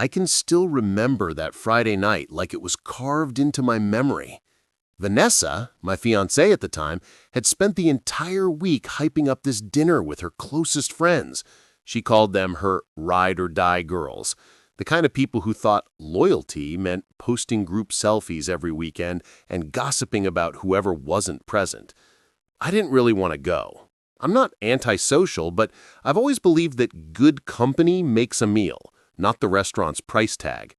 I can still remember that Friday night like it was carved into my memory. Vanessa, my fiancée at the time, had spent the entire week hyping up this dinner with her closest friends. She called them her ride-or-die girls, the kind of people who thought loyalty meant posting group selfies every weekend and gossiping about whoever wasn't present. I didn't really want to go. I'm not antisocial, but I've always believed that good company makes a meal, not the restaurant's price tag.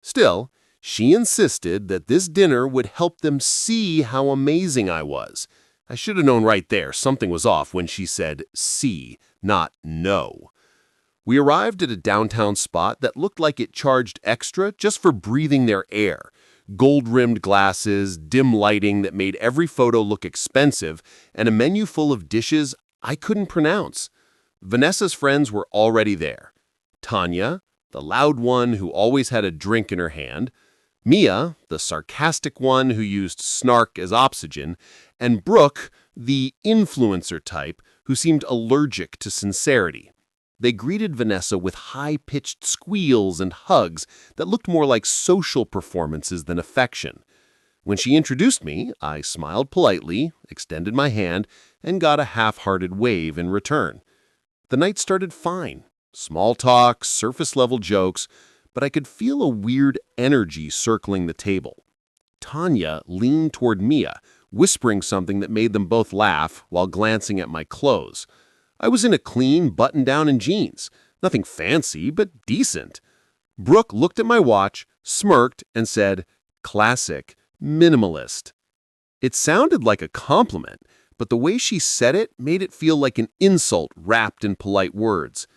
Still, she insisted that this dinner would help them see how amazing I was. I should have known right there something was off when she said see, not no. We arrived at a downtown spot that looked like it charged extra just for breathing their air. Gold-rimmed glasses, dim lighting that made every photo look expensive, and a menu full of dishes I couldn't pronounce. Vanessa's friends were already there. Tanya, the loud one who always had a drink in her hand, Mia, the sarcastic one who used snark as oxygen, and Brooke, the influencer type who seemed allergic to sincerity. They greeted Vanessa with high-pitched squeals and hugs that looked more like social performances than affection. When she introduced me, I smiled politely, extended my hand, and got a half-hearted wave in return. The night started fine. Small talk, surface-level jokes, but I could feel a weird energy circling the table. Tanya leaned toward Mia, whispering something that made them both laugh while glancing at my clothes. I was in a clean button-down and jeans. Nothing fancy, but decent. Brooke looked at my watch, smirked, and said, "Classic, minimalist." It sounded like a compliment, but the way she said it made it feel like an insult wrapped in polite words.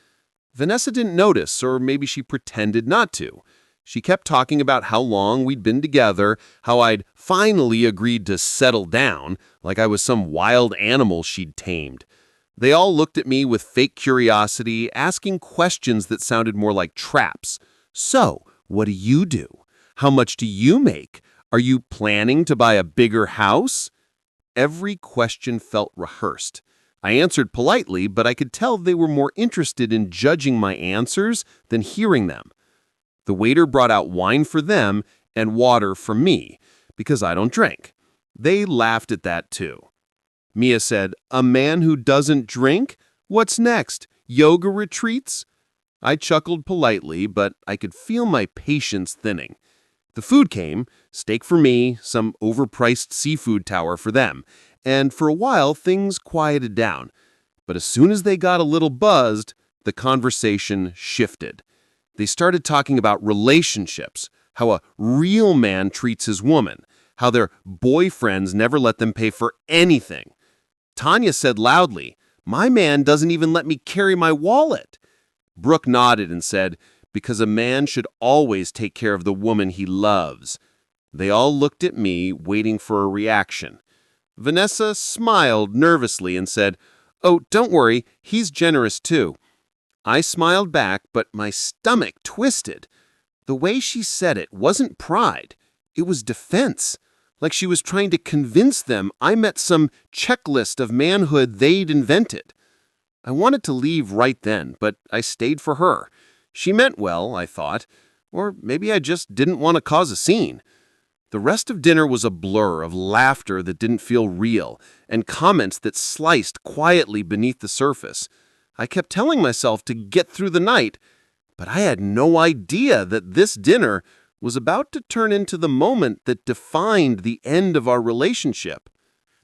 Vanessa didn't notice, or maybe she pretended not to. She kept talking about how long we'd been together, how I'd finally agreed to settle down, like I was some wild animal she'd tamed. They all looked at me with fake curiosity, asking questions that sounded more like traps. So, what do you do? How much do you make? Are you planning to buy a bigger house? Every question felt rehearsed. I answered politely, but I could tell they were more interested in judging my answers than hearing them. The waiter brought out wine for them and water for me, because I don't drink. They laughed at that too. Mia said, "A man who doesn't drink? What's next? Yoga retreats?" I chuckled politely, but I could feel my patience thinning. The food came, steak for me, some overpriced seafood tower for them, and for a while things quieted down. But as soon as they got a little buzzed, the conversation shifted. They started talking about relationships, how a real man treats his woman, how their boyfriends never let them pay for anything. Tanya said loudly, "My man doesn't even let me carry my wallet." Brooke nodded and said, "Because a man should always take care of the woman he loves." They all looked at me, waiting for a reaction. Vanessa smiled nervously and said, "Oh, don't worry, he's generous too." I smiled back, but my stomach twisted. The way she said it wasn't pride. It was defense. Like she was trying to convince them I met some checklist of manhood they'd invented. I wanted to leave right then, but I stayed for her. She meant well, I thought, or maybe I just didn't want to cause a scene. The rest of dinner was a blur of laughter that didn't feel real, and comments that sliced quietly beneath the surface. I kept telling myself to get through the night, but I had no idea that this dinner was about to turn into the moment that defined the end of our relationship.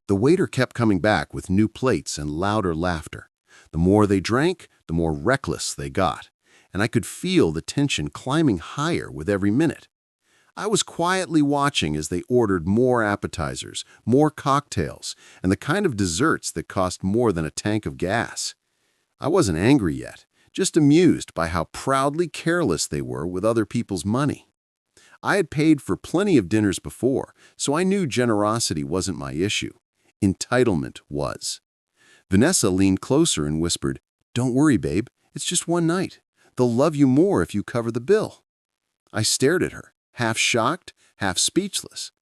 The waiter kept coming back with new plates and louder laughter. The more they drank, the more reckless they got, and I could feel the tension climbing higher with every minute. I was quietly watching as they ordered more appetizers, more cocktails, and the kind of desserts that cost more than a tank of gas. I wasn't angry yet, just amused by how proudly careless they were with other people's money. I had paid for plenty of dinners before, so I knew generosity wasn't my issue. Entitlement was. Vanessa leaned closer and whispered, "Don't worry, babe. It's just one night. They'll love you more if you cover the bill." I stared at her, half shocked, half speechless.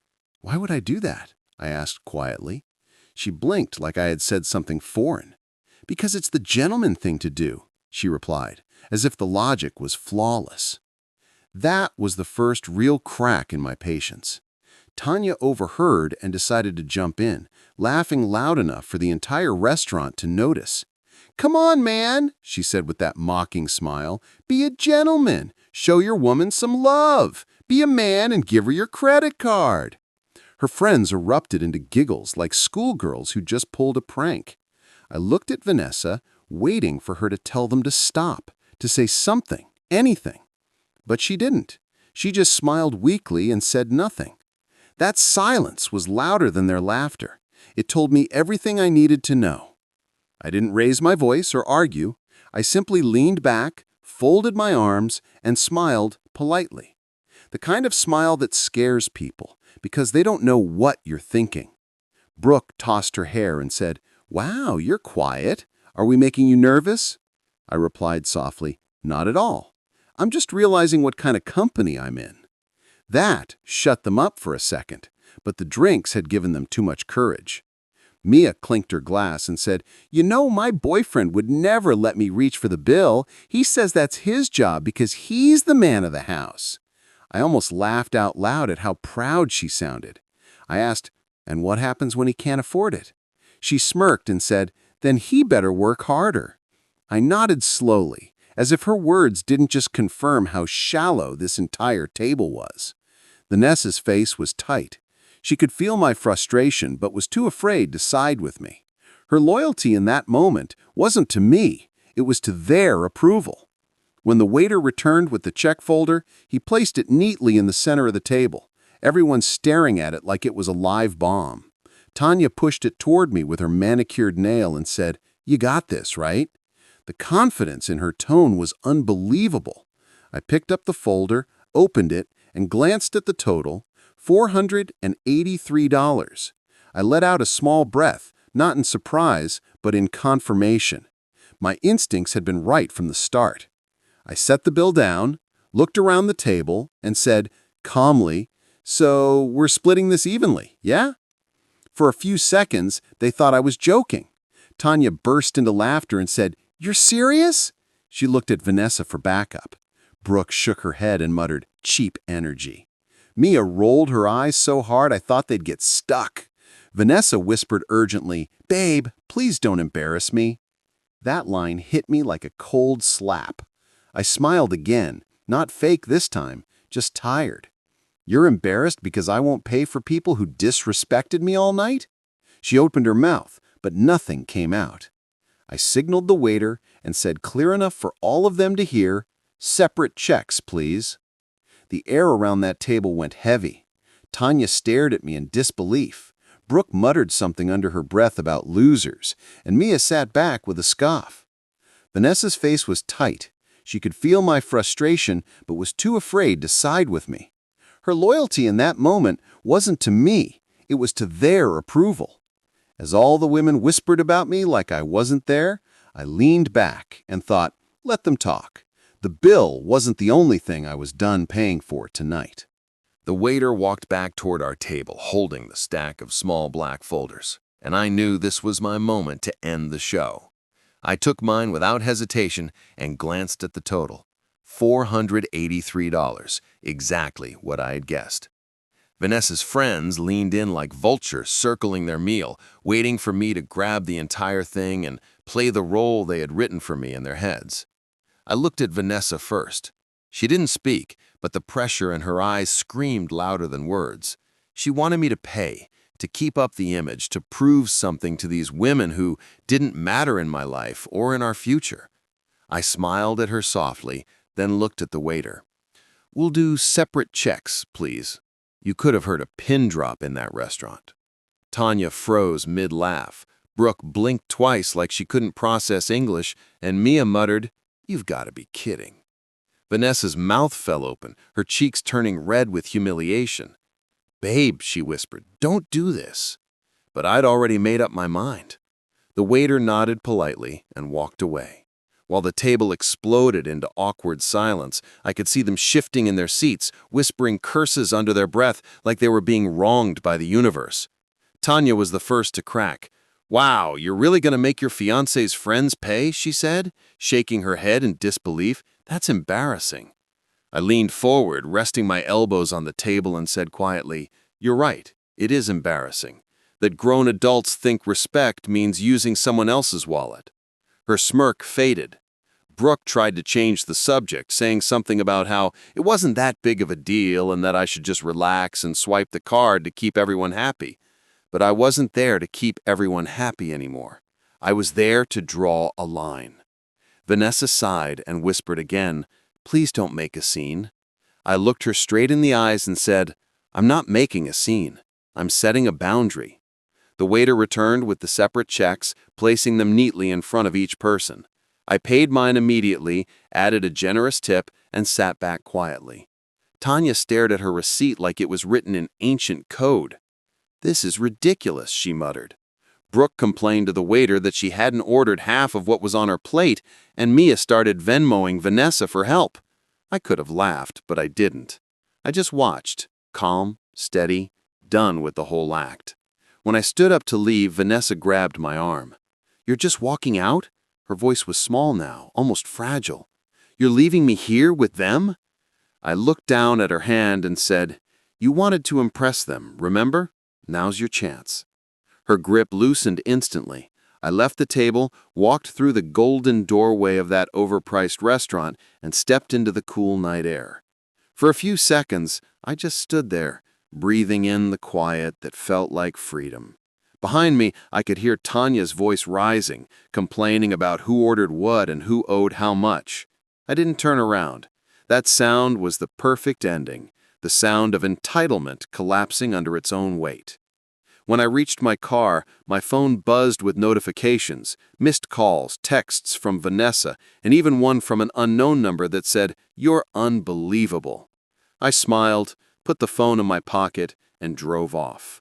"Why would I do that?" I asked quietly. She blinked like I had said something foreign. "Because it's the gentleman thing to do," she replied, as if the logic was flawless. That was the first real crack in my patience. Tanya overheard and decided to jump in, laughing loud enough for the entire restaurant to notice. "Come on, man," she said with that mocking smile. "Be a gentleman. Show your woman some love. Be a man and give her your credit card." Her friends erupted into giggles like schoolgirls who just pulled a prank. I looked at Vanessa, waiting for her to tell them to stop, to say something, anything. But she didn't. She just smiled weakly and said nothing. That silence was louder than their laughter. It told me everything I needed to know. I didn't raise my voice or argue. I simply leaned back, folded my arms, and smiled politely. The kind of smile that scares people because they don't know what you're thinking. Brooke tossed her hair and said, "Wow, you're quiet. Are we making you nervous?" I replied softly, "Not at all. I'm just realizing what kind of company I'm in." That shut them up for a second, but the drinks had given them too much courage. Mia clinked her glass and said, "You know, my boyfriend would never let me reach for the bill. He says that's his job because he's the man of the house." I almost laughed out loud at how proud she sounded. I asked, "And what happens when he can't afford it?" She smirked and said, "Then he better work harder." I nodded slowly, as if her words didn't just confirm how shallow this entire table was. Vanessa's face was tight. She could feel my frustration, but was too afraid to side with me. Her loyalty in that moment wasn't to me, it was to their approval. When the waiter returned with the check folder, he placed it neatly in the center of the table, everyone staring at it like it was a live bomb. Tanya pushed it toward me with her manicured nail and said, "You got this, right?" The confidence in her tone was unbelievable. I picked up the folder, opened it, and glanced at the total, $483. I let out a small breath, not in surprise, but in confirmation. My instincts had been right from the start. I set the bill down, looked around the table, and said, calmly, "So we're splitting this evenly, yeah?" For a few seconds, they thought I was joking. Tanya burst into laughter and said, "You're serious?" She looked at Vanessa for backup. Brooke shook her head and muttered, "Cheap energy." Mia rolled her eyes so hard I thought they'd get stuck. Vanessa whispered urgently, "Babe, please don't embarrass me." That line hit me like a cold slap. I smiled again, not fake this time, just tired. "You're embarrassed because I won't pay for people who disrespected me all night?" She opened her mouth, but nothing came out. I signaled the waiter and said clear enough for all of them to hear, "Separate checks, please." The air around that table went heavy. Tanya stared at me in disbelief. Brooke muttered something under her breath about losers, and Mia sat back with a scoff. Vanessa's face was tight. She could feel my frustration, but was too afraid to side with me. Her loyalty in that moment wasn't to me, it was to their approval. As all the women whispered about me like I wasn't there, I leaned back and thought, let them talk. The bill wasn't the only thing I was done paying for tonight. The waiter walked back toward our table, holding the stack of small black folders, and I knew this was my moment to end the show. I took mine without hesitation and glanced at the total. $483, exactly what I had guessed. Vanessa's friends leaned in like vultures circling their meal, waiting for me to grab the entire thing and play the role they had written for me in their heads. I looked at Vanessa first. She didn't speak, but the pressure in her eyes screamed louder than words. She wanted me to pay, to keep up the image, to prove something to these women who didn't matter in my life or in our future. I smiled at her softly, then looked at the waiter. "We'll do separate checks, please." You could have heard a pin drop in that restaurant. Tanya froze mid-laugh. Brooke blinked twice like she couldn't process English, and Mia muttered, "You've got to be kidding." Vanessa's mouth fell open, her cheeks turning red with humiliation. "Babe," she whispered, "don't do this." But I'd already made up my mind. The waiter nodded politely and walked away. While the table exploded into awkward silence, I could see them shifting in their seats, whispering curses under their breath like they were being wronged by the universe. Tanya was the first to crack. "Wow, you're really going to make your fiancé's friends pay?" she said, shaking her head in disbelief. "That's embarrassing." I leaned forward, resting my elbows on the table, and said quietly, "You're right, it is embarrassing. That grown adults think respect means using someone else's wallet." Her smirk faded. Brooke tried to change the subject, saying something about how it wasn't that big of a deal and that I should just relax and swipe the card to keep everyone happy. But I wasn't there to keep everyone happy anymore. I was there to draw a line. Vanessa sighed and whispered again, "Please don't make a scene." I looked her straight in the eyes and said, "I'm not making a scene. I'm setting a boundary." The waiter returned with the separate checks, placing them neatly in front of each person. I paid mine immediately, added a generous tip, and sat back quietly. Tanya stared at her receipt like it was written in ancient code. "This is ridiculous," she muttered. Brooke complained to the waiter that she hadn't ordered half of what was on her plate, and Mia started Venmoing Vanessa for help. I could have laughed, but I didn't. I just watched, calm, steady, done with the whole act. When I stood up to leave, Vanessa grabbed my arm. "You're just walking out?" Her voice was small now, almost fragile. "You're leaving me here with them?" I looked down at her hand and said, "You wanted to impress them, remember? Now's your chance." Her grip loosened instantly. I left the table, walked through the golden doorway of that overpriced restaurant, and stepped into the cool night air. For a few seconds, I just stood there, breathing in the quiet that felt like freedom. Behind me, I could hear Tanya's voice rising, complaining about who ordered what and who owed how much. I didn't turn around. That sound was the perfect ending, the sound of entitlement collapsing under its own weight. When I reached my car, my phone buzzed with notifications, missed calls, texts from Vanessa, and even one from an unknown number that said, "You're unbelievable." I smiled, put the phone in my pocket, and drove off.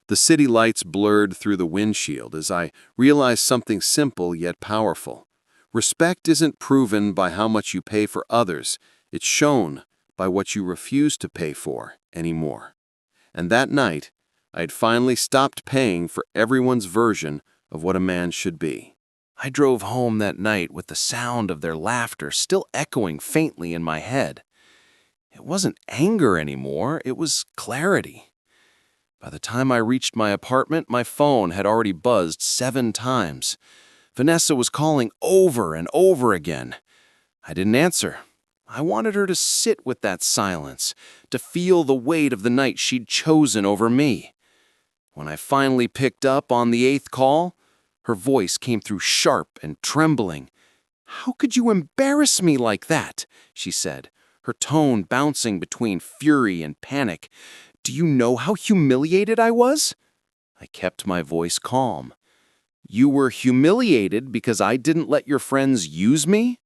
The city lights blurred through the windshield as I realized something simple yet powerful. Respect isn't proven by how much you pay for others. It's shown by what you refuse to pay for anymore. And that night, I had finally stopped paying for everyone's version of what a man should be. I drove home that night with the sound of their laughter still echoing faintly in my head. It wasn't anger anymore, it was clarity. By the time I reached my apartment, my phone had already buzzed 7 times. Vanessa was calling over and over again. I didn't answer. I wanted her to sit with that silence, to feel the weight of the night she'd chosen over me. When I finally picked up on the 8th call, her voice came through sharp and trembling. "How could you embarrass me like that?" she said, her tone bouncing between fury and panic. "Do you know how humiliated I was?" I kept my voice calm. "You were humiliated because I didn't let your friends use me?"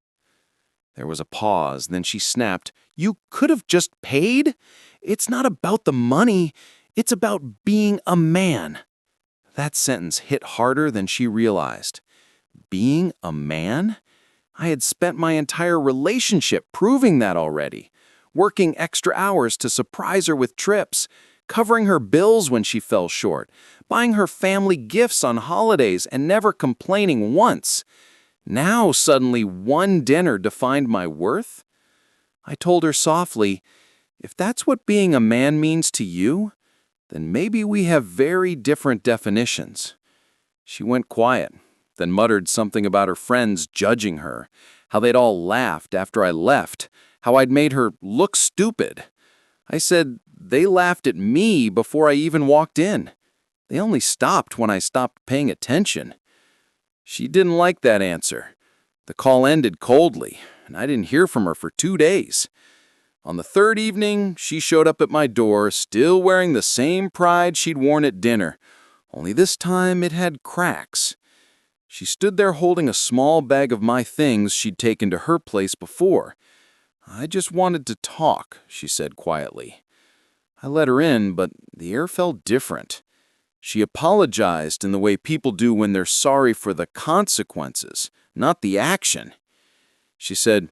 There was a pause, then she snapped, "You could have just paid? It's not about the money. It's about being a man." That sentence hit harder than she realized. Being a man? I had spent my entire relationship proving that already. Working extra hours to surprise her with trips, covering her bills when she fell short, buying her family gifts on holidays and never complaining once. Now suddenly one dinner defined my worth? I told her softly, "If that's what being a man means to you, then maybe we have very different definitions." She went quiet, then muttered something about her friends judging her, how they'd all laughed after I left, how I'd made her look stupid. I said, "They laughed at me before I even walked in. They only stopped when I stopped paying attention." She didn't like that answer. The call ended coldly, and I didn't hear from her for 2 days. On the 3rd evening, she showed up at my door, still wearing the same pride she'd worn at dinner, only this time it had cracks. She stood there holding a small bag of my things she'd taken to her place before. "I just wanted to talk," she said quietly. I let her in, but the air felt different. She apologized in the way people do when they're sorry for the consequences, not the action. She said,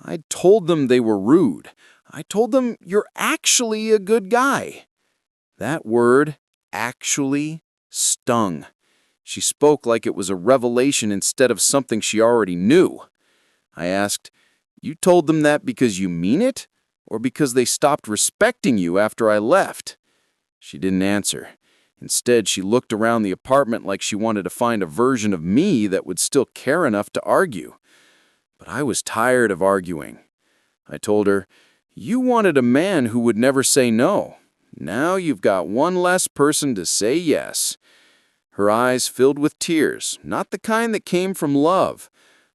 "I told them they were rude. I told them you're actually a good guy." That word, actually, stung. She spoke like it was a revelation instead of something she already knew. I asked, "You told them that because you mean it? Or because they stopped respecting you after I left?" She didn't answer. Instead, she looked around the apartment like she wanted to find a version of me that would still care enough to argue. But I was tired of arguing. I told her, "You wanted a man who would never say no. Now you've got one less person to say yes." Her eyes filled with tears, not the kind that came from love,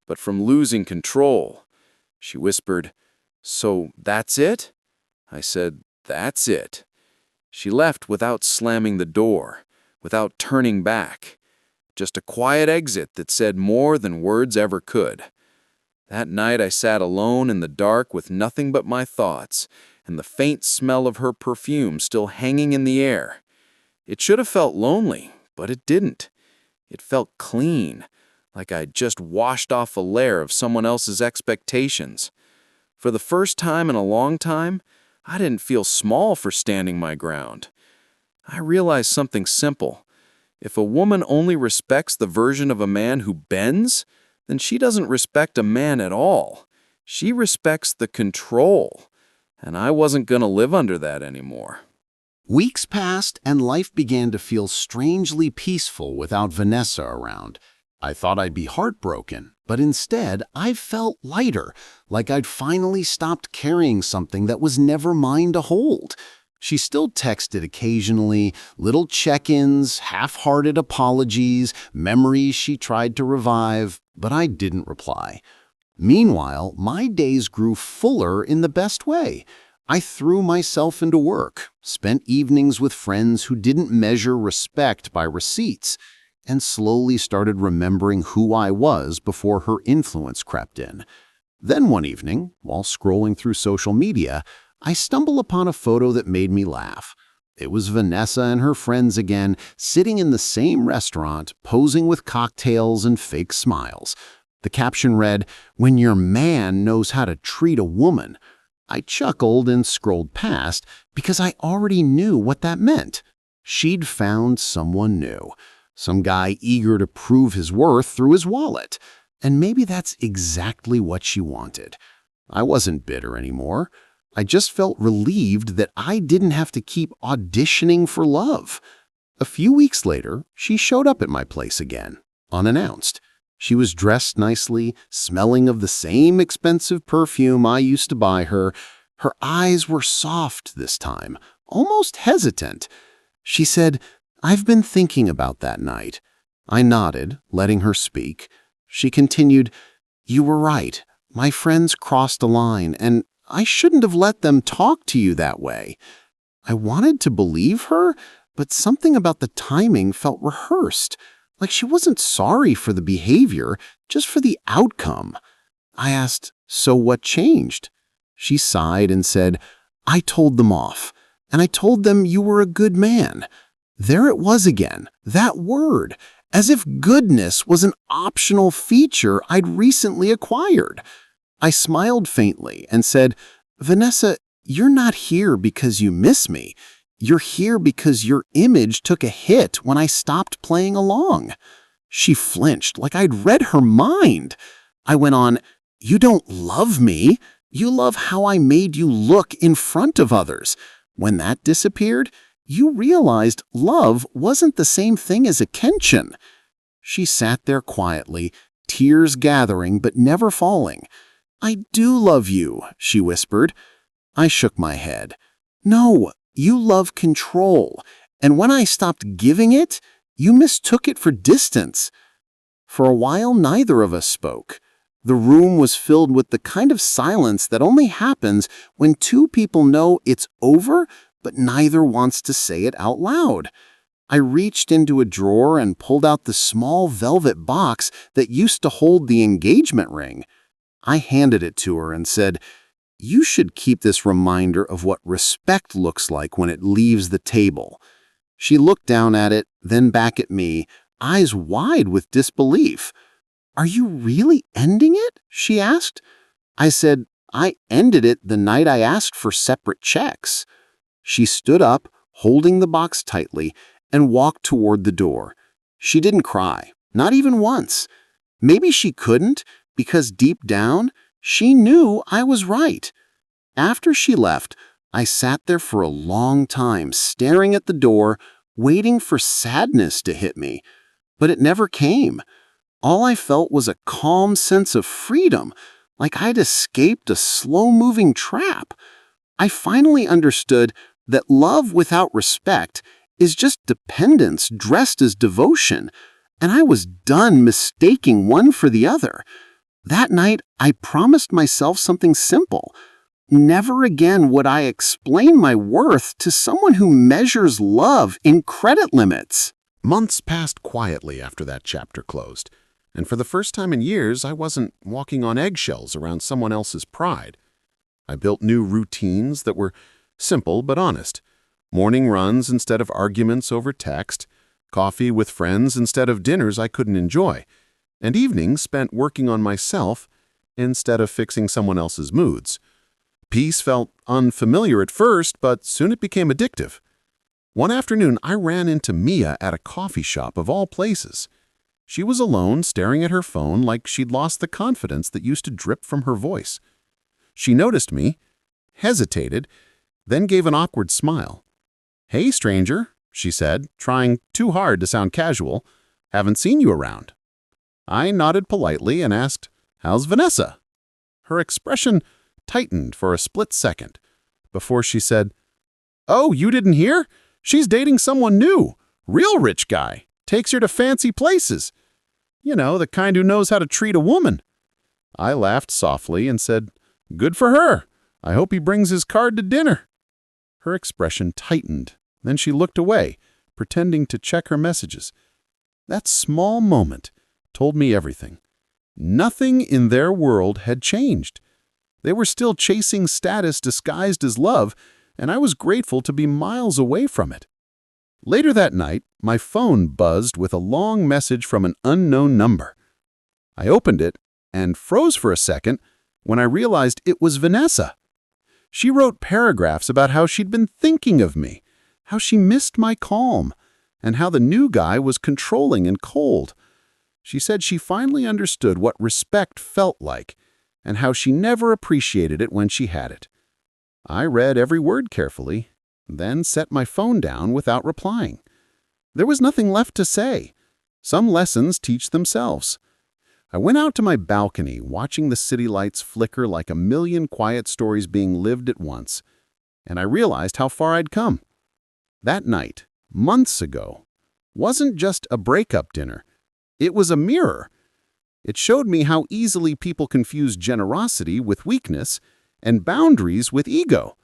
but from losing control. She whispered, "So that's it?" I said, "That's it." She left without slamming the door, without turning back. Just a quiet exit that said more than words ever could. That night I sat alone in the dark with nothing but my thoughts, and the faint smell of her perfume still hanging in the air. It should have felt lonely, but it didn't. It felt clean, like I'd just washed off a layer of someone else's expectations. For the first time in a long time, I didn't feel small for standing my ground. I realized something simple. If a woman only respects the version of a man who bends, then she doesn't respect a man at all. She respects the control. And I wasn't going to live under that anymore. Weeks passed, and life began to feel strangely peaceful without Vanessa around. I thought I'd be heartbroken, but instead I felt lighter, like I'd finally stopped carrying something that was never mine to hold. She still texted occasionally, little check-ins, half-hearted apologies, memories she tried to revive, but I didn't reply. Meanwhile, my days grew fuller in the best way. I threw myself into work, spent evenings with friends who didn't measure respect by receipts, and slowly started remembering who I was before her influence crept in. Then one evening, while scrolling through social media, I stumbled upon a photo that made me laugh. It was Vanessa and her friends again, sitting in the same restaurant, posing with cocktails and fake smiles. The caption read, "When your man knows how to treat a woman." I chuckled and scrolled past because I already knew what that meant. She'd found someone new. Some guy eager to prove his worth through his wallet. And maybe that's exactly what she wanted. I wasn't bitter anymore. I just felt relieved that I didn't have to keep auditioning for love. A few weeks later, she showed up at my place again, unannounced. She was dressed nicely, smelling of the same expensive perfume I used to buy her. Her eyes were soft this time, almost hesitant. She said, "I've been thinking about that night." I nodded, letting her speak. She continued, "You were right. My friends crossed a line, and I shouldn't have let them talk to you that way." I wanted to believe her, but something about the timing felt rehearsed, like she wasn't sorry for the behavior, just for the outcome. I asked, "So what changed?" She sighed and said, "I told them off, and I told them you were a good man." There it was again, that word, as if goodness was an optional feature I'd recently acquired. I smiled faintly and said, "Vanessa, you're not here because you miss me. You're here because your image took a hit when I stopped playing along." She flinched like I'd read her mind. I went on, "You don't love me. You love how I made you look in front of others. When that disappeared, you realized love wasn't the same thing as a kenshin." She sat there quietly, tears gathering but never falling. "I do love you," she whispered. I shook my head. "No, you love control, and when I stopped giving it, you mistook it for distance." For a while, neither of us spoke. The room was filled with the kind of silence that only happens when two people know it's over, but neither wants to say it out loud. I reached into a drawer and pulled out the small velvet box that used to hold the engagement ring. I handed it to her and said, "You should keep this reminder of what respect looks like when it leaves the table." She looked down at it, then back at me, eyes wide with disbelief. "Are you really ending it?" she asked. I said, "I ended it the night I asked for separate checks." She stood up, holding the box tightly, and walked toward the door. She didn't cry, not even once. Maybe she couldn't, because deep down, she knew I was right. After she left, I sat there for a long time, staring at the door, waiting for sadness to hit me. But it never came. All I felt was a calm sense of freedom, like I'd escaped a slow-moving trap. I finally understood that love without respect is just dependence dressed as devotion, and I was done mistaking one for the other. That night, I promised myself something simple. Never again would I explain my worth to someone who measures love in credit limits. Months passed quietly after that chapter closed, and for the first time in years, I wasn't walking on eggshells around someone else's pride. I built new routines that were simple but honest. Morning runs instead of arguments over text, coffee with friends instead of dinners I couldn't enjoy, and evenings spent working on myself instead of fixing someone else's moods. Peace felt unfamiliar at first, but soon it became addictive. One afternoon, I ran into Mia at a coffee shop of all places. She was alone, staring at her phone like she'd lost the confidence that used to drip from her voice. She noticed me, hesitated, then gave an awkward smile. "Hey, stranger," she said, trying too hard to sound casual. "Haven't seen you around." I nodded politely and asked, "How's Vanessa?" Her expression tightened for a split second before she said, "Oh, you didn't hear? She's dating someone new. Real rich guy. Takes her to fancy places. You know, the kind who knows how to treat a woman." I laughed softly and said, "Good for her. I hope he brings his card to dinner." Her expression tightened. Then she looked away, pretending to check her messages. That small moment told me everything. Nothing in their world had changed. They were still chasing status disguised as love, and I was grateful to be miles away from it. Later that night, my phone buzzed with a long message from an unknown number. I opened it and froze for a second when I realized it was Vanessa. She wrote paragraphs about how she'd been thinking of me, how she missed my calm, and how the new guy was controlling and cold. She said she finally understood what respect felt like, and how she never appreciated it when she had it. I read every word carefully, then set my phone down without replying. There was nothing left to say. Some lessons teach themselves. I went out to my balcony, watching the city lights flicker like a million quiet stories being lived at once, and I realized how far I'd come. That night, months ago, wasn't just a breakup dinner. It was a mirror. It showed me how easily people confuse generosity with weakness and boundaries with ego.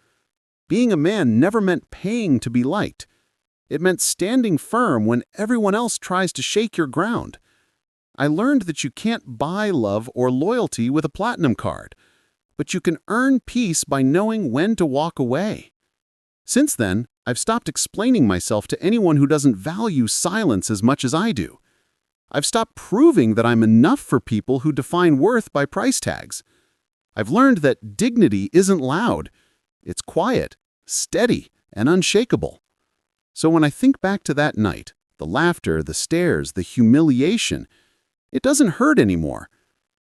Being a man never meant paying to be liked. It meant standing firm when everyone else tries to shake your ground. I learned that you can't buy love or loyalty with a platinum card, but you can earn peace by knowing when to walk away. Since then, I've stopped explaining myself to anyone who doesn't value silence as much as I do. I've stopped proving that I'm enough for people who define worth by price tags. I've learned that dignity isn't loud. It's quiet, steady, and unshakable. So when I think back to that night, the laughter, the stares, the humiliation, it doesn't hurt anymore.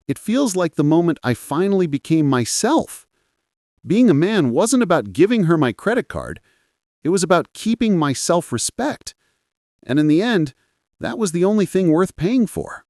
It feels like the moment I finally became myself. Being a man wasn't about giving her my credit card. It was about keeping my self-respect. And in the end, that was the only thing worth paying for.